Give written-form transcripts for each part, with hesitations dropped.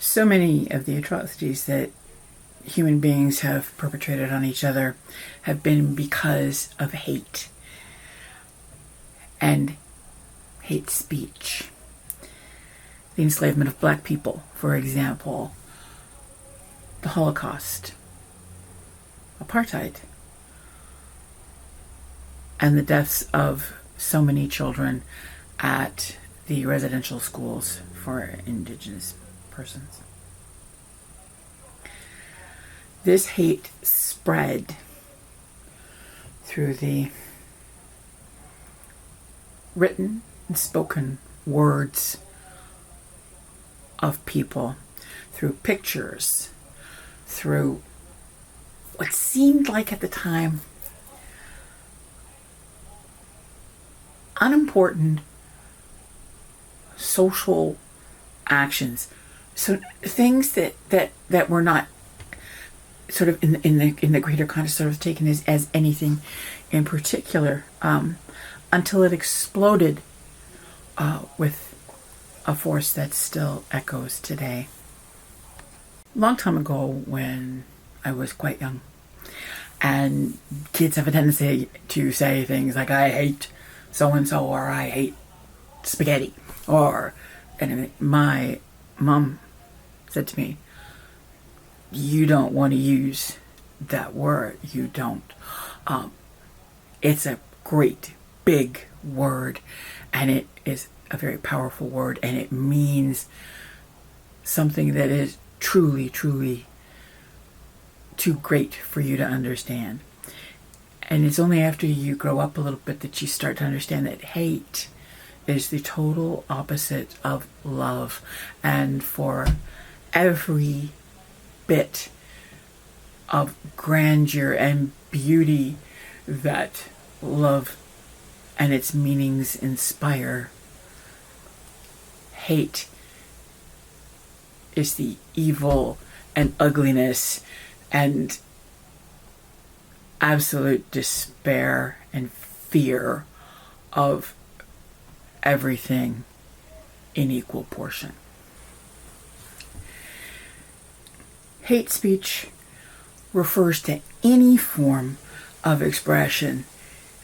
So many of the atrocities that human beings have perpetrated on each other have been because of hate and hate speech. The enslavement of black people, for example, the Holocaust, apartheid, and the deaths of so many children at the residential schools for Indigenous persons. This hate spread through the written and spoken words of people, through pictures, through what seemed like at the time unimportant social actions. So things that were not sort of in the greater context sort of taken as anything in particular, until it exploded with a force that still echoes today. Long time ago, when I was quite young, and kids have a tendency to say things like, I hate so-and-so, or I hate spaghetti, and my mom said to me, you don't want to use that word. You don't. It's a great big word, and it is a very powerful word, and it means something that is truly, truly too great for you to understand. And it's only after you grow up a little bit that you start to understand that hate is the total opposite of love. And for every bit of grandeur and beauty that love and its meanings inspire, hate is the evil and ugliness and absolute despair and fear of everything in equal portion. Hate speech refers to any form of expression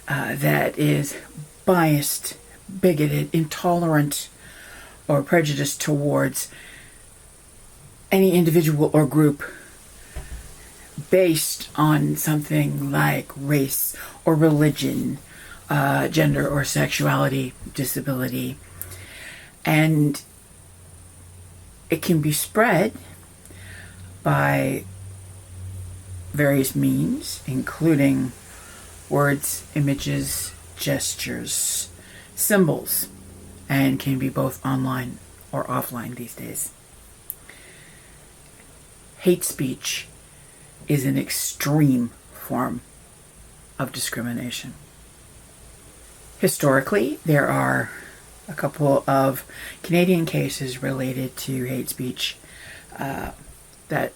that is biased, bigoted, intolerant, or prejudiced towards any individual or group based on something like race or religion, gender or sexuality, disability. And it can be spread by various means, including words, images, gestures, symbols, and can be both online or offline these days. Hate speech is an extreme form of discrimination. Historically, there are a couple of Canadian cases related to hate speech that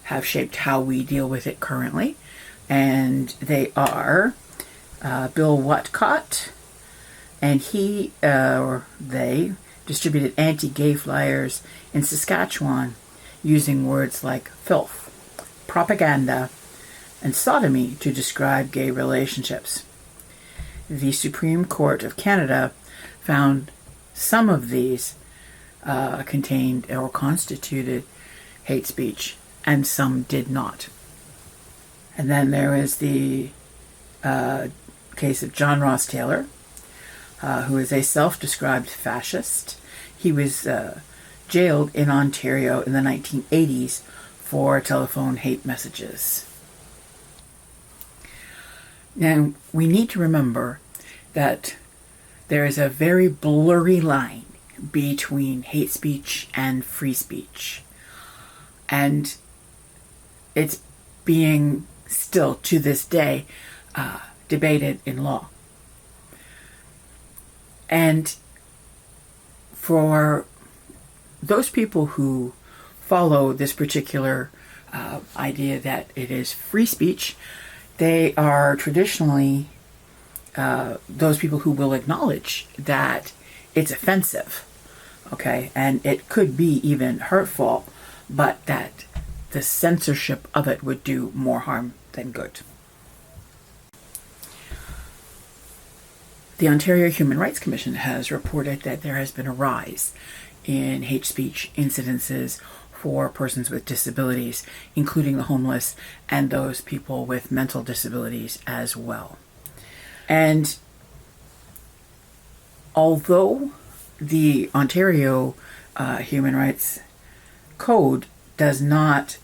have shaped how we deal with it currently. And they are Bill Whatcott, and he or they distributed anti-gay flyers in Saskatchewan using words like filth, propaganda, and sodomy to describe gay relationships. The Supreme Court of Canada found some of these contained or constituted hate speech, and some did not. And then there is the case of John Ross Taylor, who is a self-described fascist. He was jailed in Ontario in the 1980s for telephone hate messages. Now, we need to remember that there is a very blurry line between hate speech and free speech. And it's being still to this day debated in law. And for those people who follow this particular idea that it is free speech, they are traditionally those people who will acknowledge that it's offensive, okay, and it could be even hurtful but that the censorship of it would do more harm than good. The Ontario Human Rights Commission has reported that there has been a rise in hate speech incidences for persons with disabilities, including the homeless and those people with mental disabilities as well. And although the Ontario Human Rights Code does not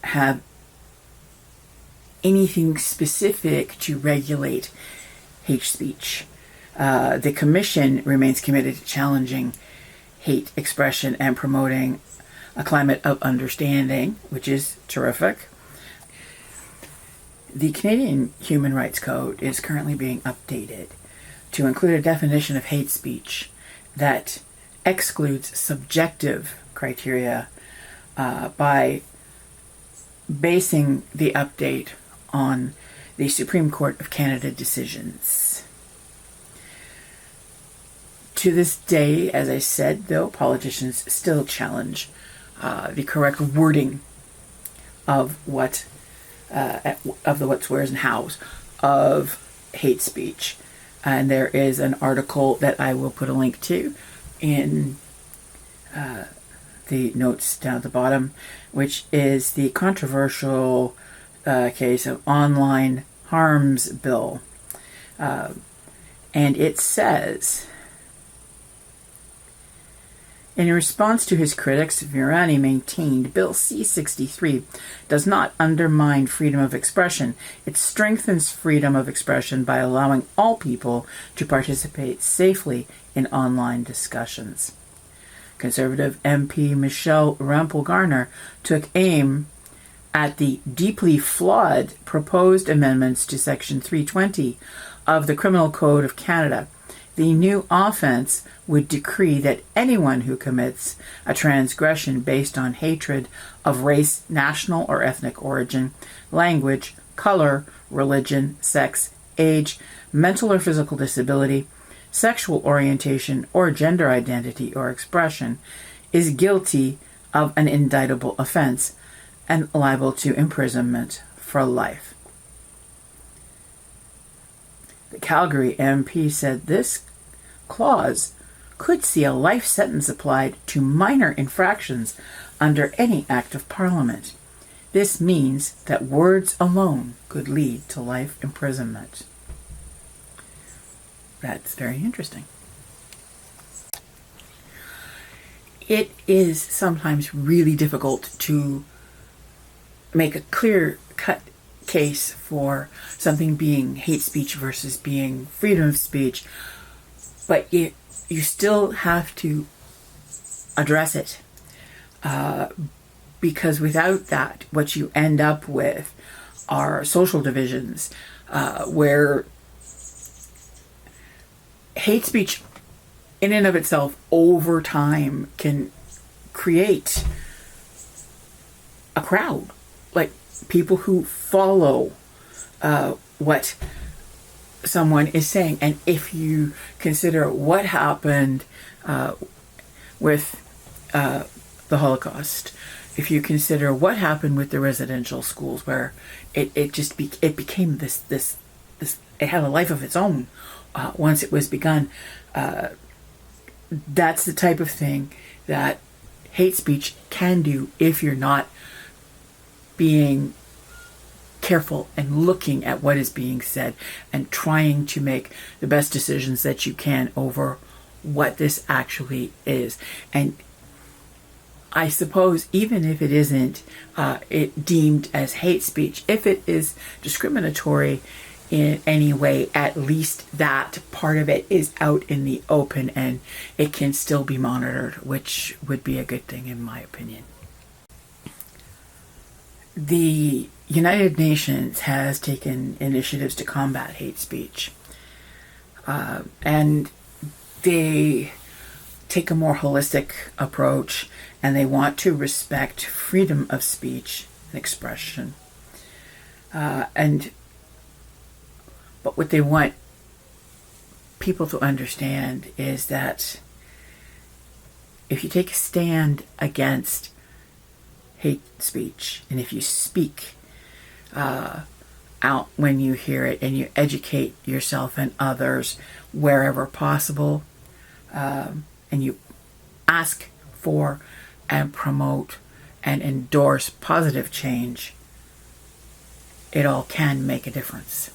have anything specific to regulate hate speech, the Commission remains committed to challenging hate expression and promoting a climate of understanding, which is terrific. The Canadian Human Rights Code is currently being updated to include a definition of hate speech that excludes subjective criteria by basing the update on the Supreme Court of Canada decisions. To this day, as I said, though, politicians still challenge the correct wording of what of the what's, where's, and how's of hate speech. And there is an article that I will put a link to in the notes down at the bottom, which is the controversial case of online harms bill. And it says, in response to his critics, Virani maintained Bill C-63 does not undermine freedom of expression. It strengthens freedom of expression by allowing all people to participate safely in online discussions. Conservative MP Michelle Rempel-Garner took aim at the deeply flawed proposed amendments to Section 320 of the Criminal Code of Canada. The new offense would decree that anyone who commits a transgression based on hatred of race, national or ethnic origin, language, color, religion, sex, age, mental or physical disability, sexual orientation, or gender identity or expression is guilty of an indictable offense and liable to imprisonment for life. The Calgary MP said this clause could see a life sentence applied to minor infractions under any act of Parliament. This means that words alone could lead to life imprisonment. That's very interesting. It is sometimes really difficult to make a clear-cut case for something being hate speech versus being freedom of speech, but you still have to address it, because without that, what you end up with are social divisions, where hate speech in and of itself over time can create a crowd, like people who follow what someone is saying. And if you consider what happened with the Holocaust, if you consider what happened with the residential schools, where it became this it had a life of its own once it was begun, that's the type of thing that hate speech can do if you're not being careful and looking at what is being said and trying to make the best decisions that you can over what this actually is. And I suppose even if it isn't it deemed as hate speech, if it is discriminatory in any way, at least that part of it is out in the open and it can still be monitored, which would be a good thing in my opinion. The United Nations has taken initiatives to combat hate speech, and they take a more holistic approach, and they want to respect freedom of speech and expression. But what they want people to understand is that if you take a stand against hate speech. And if you speak out when you hear it, and you educate yourself and others wherever possible, and you ask for and promote and endorse positive change, it all can make a difference.